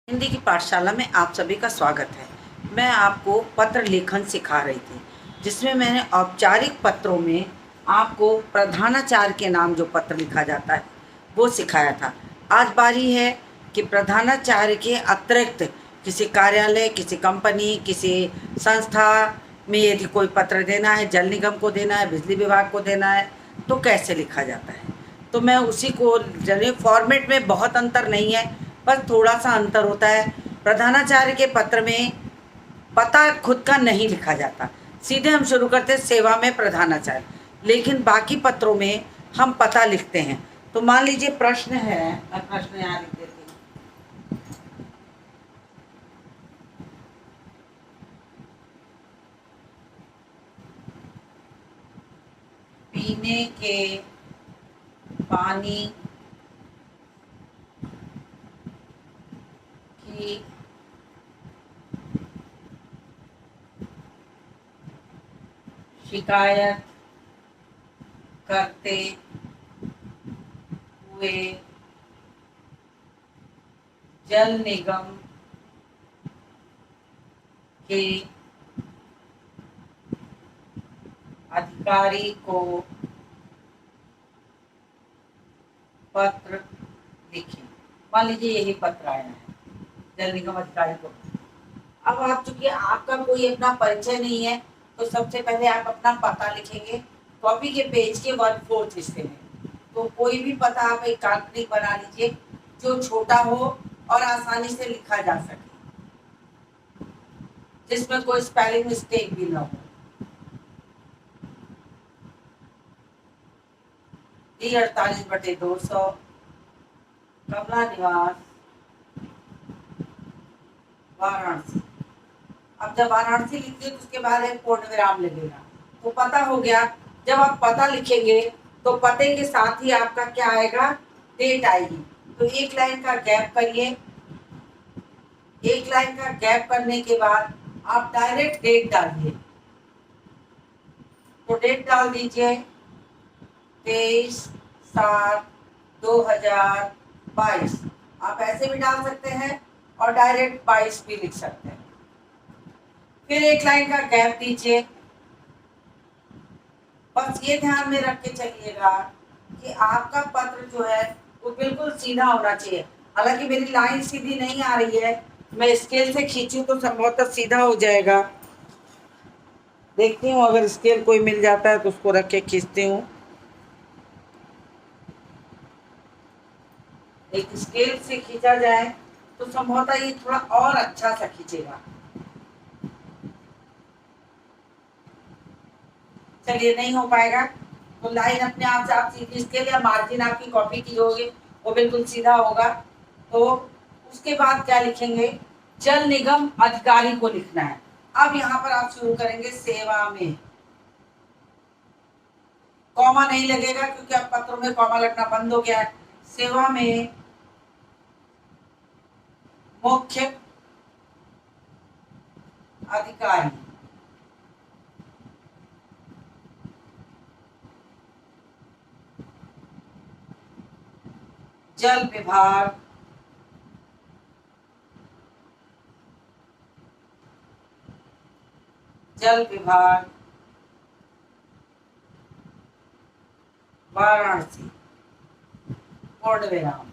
हिंदी की पाठशाला में आप सभी का स्वागत है। मैं आपको पत्र लेखन सिखा रही थी, जिसमें मैंने औपचारिक पत्रों में आपको प्रधानाचार्य के नाम जो पत्र लिखा जाता है वो सिखाया था। आज बारी है कि प्रधानाचार्य के अतिरिक्त किसी कार्यालय, किसी कंपनी, किसी संस्था में यदि कोई पत्र देना है, जल निगम को देना है, बिजली विभाग को देना है, तो कैसे लिखा जाता है। तो मैं उसी को फॉर्मेट में बहुत अंतर नहीं है, बस थोड़ा सा अंतर होता है। प्रधानाचार्य के पत्र में पता खुद का नहीं लिखा जाता, सीधे हम शुरू करते हैं सेवा में प्रधानाचार्य, लेकिन बाकी पत्रों में हम पता लिखते हैं। तो मान लीजिए प्रश्न है, मैं प्रश्न यहाँ लिख देती हूँ। पीने के पानी की शिकायत करते हुए जल निगम के अधिकारी को पत्र लिखें। मान लीजिए यही पत्र आया है जल निगम अधिकारी को। अब आप चूंकि आपका कोई अपना परिचय नहीं है, तो सबसे पहले आप अपना पता लिखेंगे कॉपी के पेज के 1/4 हिस्से में। तो कोई भी पता आप एक काल्पनिक बना लीजिए जो छोटा हो और आसानी से लिखा जा सके, जिसमें कोई स्पेलिंग मिस्टेक भी ना हो। 48/200 कमला निवास, वाराणसी। अब जब वाराणसी लिखिए तो उसके बाद एक पूर्ण विराम लगेगा, तो पता हो गया। जब आप पता लिखेंगे तो पते के साथ ही आपका क्या आएगा, डेट आएगी। तो एक लाइन का गैप करिए। एक लाइन का गैप करने के बाद आप डायरेक्ट डेट डालिए। तो डेट डाल दीजिए 23/7/2022। आप ऐसे भी डाल सकते हैं और डायरेक्ट 22 भी लिख सकते हैं। फिर एक लाइन का गैप दीजिए। बस ये ध्यान में रख के चलिएगा कि आपका पत्र जो है वो बिल्कुल सीधा होना चाहिए। हालांकि मेरी लाइन सीधी नहीं आ रही है, मैं स्केल से खींचूं तो संभवतः सीधा हो जाएगा। देखती हूँ, अगर स्केल कोई मिल जाता है तो उसको रख के खींचती हूँ। एक स्केल से खींचा जाए तो संभवतः ये थोड़ा और अच्छा सा खींचेगा। चलिए, नहीं हो पाएगा तो लाइन अपने आप से आप सीधी स्केल या मार्जिन आपकी कॉपी की होगी वो बिल्कुल सीधा होगा। तो उसके बाद क्या लिखेंगे, जल निगम अधिकारी को लिखना है। अब यहाँ पर आप शुरू करेंगे सेवा में। कॉमा नहीं लगेगा क्योंकि अब पत्रों में कॉमा लगना बंद हो गया है। सेवा में मुख्य अधिकारी, जल विभाग, जल विभाग वाराणसी, पूर्ण विराम।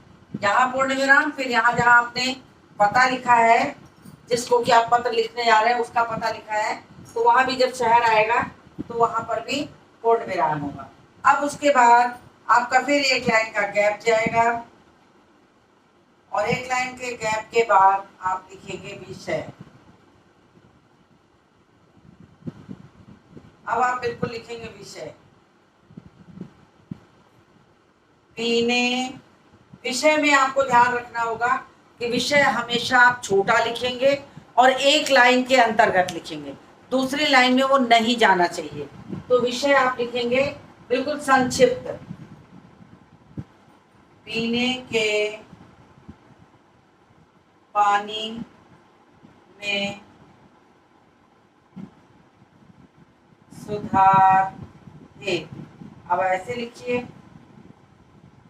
यहाँ पूर्ण विराम, फिर यहाँ जहाँ आपने पता लिखा है, जिसको कि आप पत्र लिखने जा रहे हैं उसका पता लिखा है, तो वहां भी जब शहर आएगा तो वहां पर भी पूर्ण विराम होगा। अब उसके बाद आपका फिर एक लाइन का गैप जाएगा और एक लाइन के गैप के बाद आप लिखेंगे विषय। अब आप बिल्कुल लिखेंगे विषय। पीने, विषय में आपको ध्यान रखना होगा कि विषय हमेशा आप छोटा लिखेंगे और एक लाइन के अंतर्गत लिखेंगे, दूसरी लाइन में वो नहीं जाना चाहिए। तो विषय आप लिखेंगे बिल्कुल संक्षिप्त, पीने के पानी में सुधार हेतु। अब ऐसे लिखिए,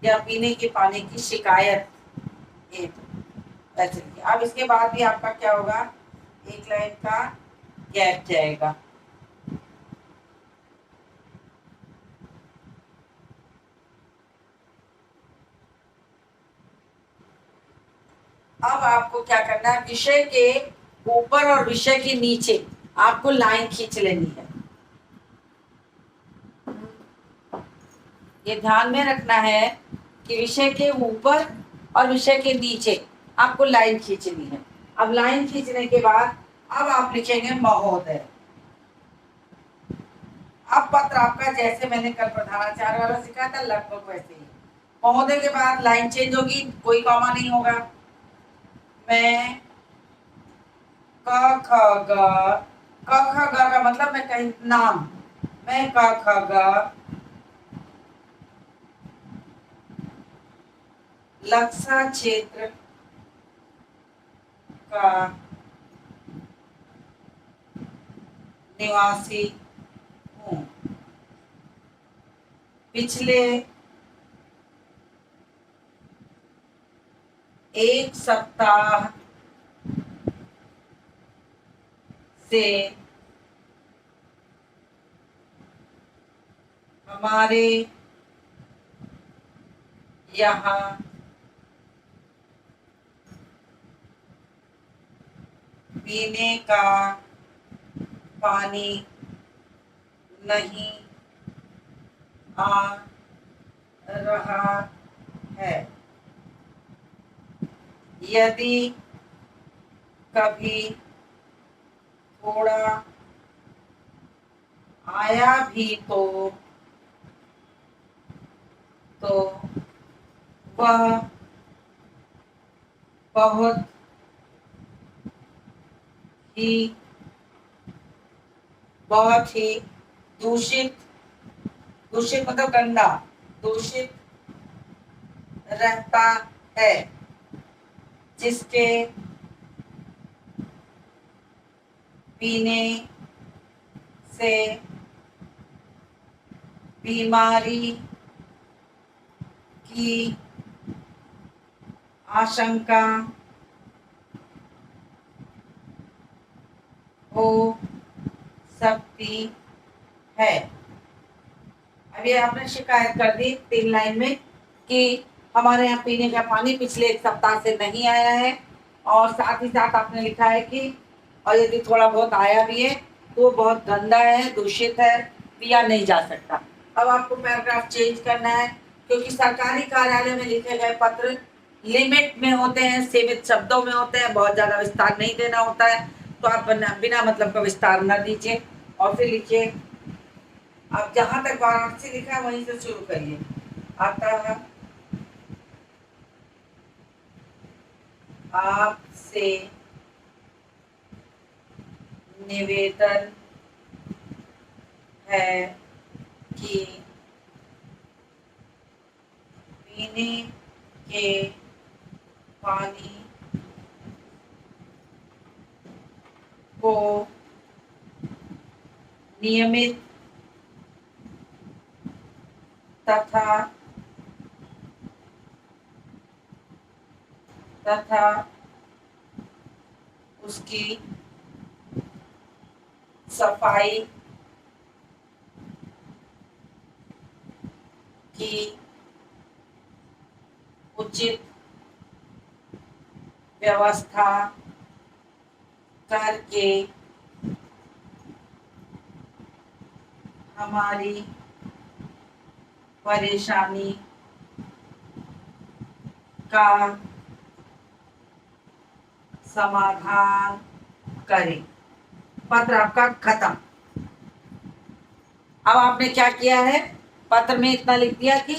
या पीने के पानी की शिकायत हेतु। ऐसे लिखिए। अब इसके बाद भी आपका क्या होगा, एक लाइन का गैप जाएगा। अब आपको क्या करना है, विषय के ऊपर और विषय के नीचे आपको लाइन खींच लेनी है। ये ध्यान में रखना है कि विषय के ऊपर और विषय के नीचे आपको लाइन खींचनी है। अब लाइन खींचने के बाद अब आप लिखेंगे महोदय। अब पत्र आपका जैसे मैंने कल प्रधानाचार्य वाला सिखाया था लगभग वैसे ही। महोदय के बाद लाइन चेंज होगी, कोई कॉमा नहीं होगा। मैं क ख ग, क ख ग का मतलब मैं कहीं नाम, मैं क ख ग लक्सा क्षेत्र का निवासी हूँ। पिछले एक सप्ताह से हमारे यहाँ पीने का पानी नहीं आ रहा है। यदि कभी थोड़ा आया भी तो वह बहुत ही बहुत ही दूषित, दूषित मतलब गंदा, दूषित रहता है, जिसके पीने से बीमारी की आशंका हो सकती है। अब ये आपने शिकायत कर दी 3 लाइन में कि हमारे यहाँ पीने का पानी पिछले एक सप्ताह से नहीं आया है, और साथ ही साथ आपने लिखा है कि और यदि थोड़ा बहुत आया भी है तो बहुत गंदा है, दूषित है, पिया नहीं जा सकता। अब आपको पैराग्राफ चेंज करना है, क्योंकि सरकारी कार्यालय में लिखे गए पत्र लिमिट में होते हैं, सीमित शब्दों में होते हैं, बहुत ज्यादा विस्तार नहीं देना होता है। तो आप बिना मतलब का विस्तार न दीजिए और फिर लिखिए। अब जहां तक वाराणसी लिखा है वहीं से शुरू करिए। अतः आपसे निवेदन है कि पीने के पानी को नियमित तथा उसकी सफाई की उचित व्यवस्था करके हमारी परेशानी का समाधान करें। पत्र आपका खत्म। अब आपने क्या किया है, पत्र में इतना लिख दिया कि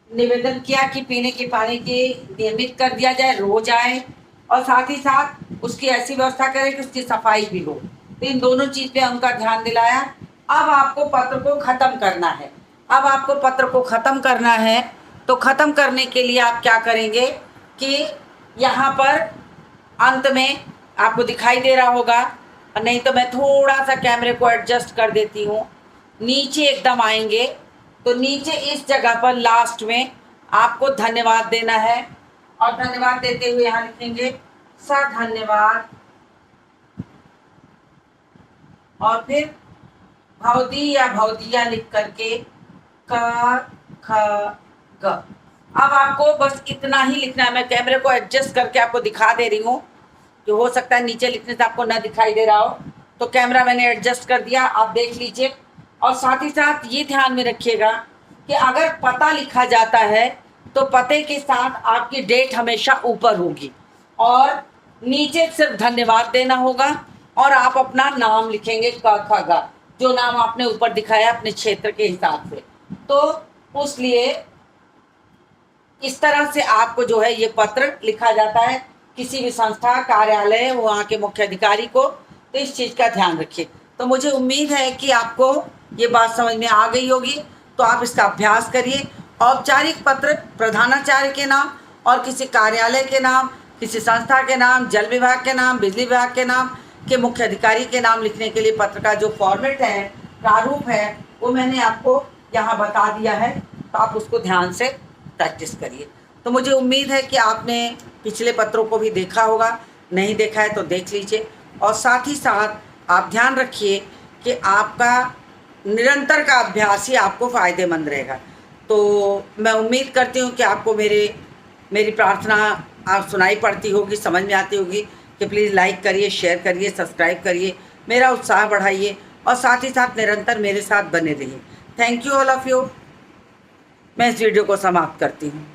निवेदन किया कि पीने के पानी की नियमित कर दिया जाए, रोज आए, और साथ ही साथ उसकी ऐसी व्यवस्था करें कि उसकी सफाई भी हो। तो इन दोनों चीज पे उनका ध्यान दिलाया। अब आपको पत्र को खत्म करना है। अब आपको पत्र को खत्म करना है, तो खत्म करने के लिए आप क्या करेंगे कि यहाँ पर अंत में आपको दिखाई दे रहा होगा, और नहीं तो मैं थोड़ा सा कैमरे को एडजस्ट कर देती हूँ। नीचे एकदम आएंगे तो नीचे इस जगह पर लास्ट में आपको धन्यवाद देना है, और धन्यवाद देते हुए यहाँ लिखेंगे धन्यवाद, और फिर भवदी या भवदिया लिख करके क ख ग। अब आपको बस इतना ही लिखना है। मैं कैमरे को एडजस्ट करके आपको दिखा दे रही हूँ, जो हो सकता है नीचे लिखने से आपको ना दिखाई दे रहा हो, तो कैमरा मैंने एडजस्ट कर दिया, आप देख लीजिए। और साथ ही साथ ये ध्यान में रखिएगा कि अगर पता लिखा जाता है तो पते के साथ आपकी डेट हमेशा ऊपर होगी और नीचे सिर्फ धन्यवाद देना होगा, और आप अपना नाम लिखेंगे क ख ग, जो नाम आपने ऊपर दिखाया अपने क्षेत्र के हिसाब से। तो उसलिए इस तरह से आपको जो है ये पत्र लिखा जाता है किसी भी संस्था, कार्यालय, वहाँ के मुख्य अधिकारी को। तो इस चीज़ का ध्यान रखिए। तो मुझे उम्मीद है कि आपको ये बात समझ में आ गई होगी, तो आप इसका अभ्यास करिए। औपचारिक पत्र प्रधानाचार्य के नाम और किसी कार्यालय के नाम, किसी संस्था के नाम, जल विभाग के नाम, बिजली विभाग के नाम के मुख्य अधिकारी के नाम लिखने के लिए पत्र का जो फॉर्मेट है, प्रारूप है, वो मैंने आपको यहाँ बता दिया है। तो आप उसको ध्यान से प्रैक्टिस करिए। तो मुझे उम्मीद है कि आपने पिछले पत्रों को भी देखा होगा, नहीं देखा है तो देख लीजिए। और साथ ही साथ आप ध्यान रखिए कि आपका निरंतर का अभ्यास ही आपको फ़ायदेमंद रहेगा। तो मैं उम्मीद करती हूँ कि आपको मेरी प्रार्थना आप सुनाई पड़ती होगी, समझ में आती होगी कि प्लीज़ लाइक करिए, शेयर करिए, सब्सक्राइब करिए, मेरा उत्साह बढ़ाइए और साथ ही साथ निरंतर मेरे साथ बने रहिए। Thank you all of you. मैं इस वीडियो को समाप्त करती हूँ।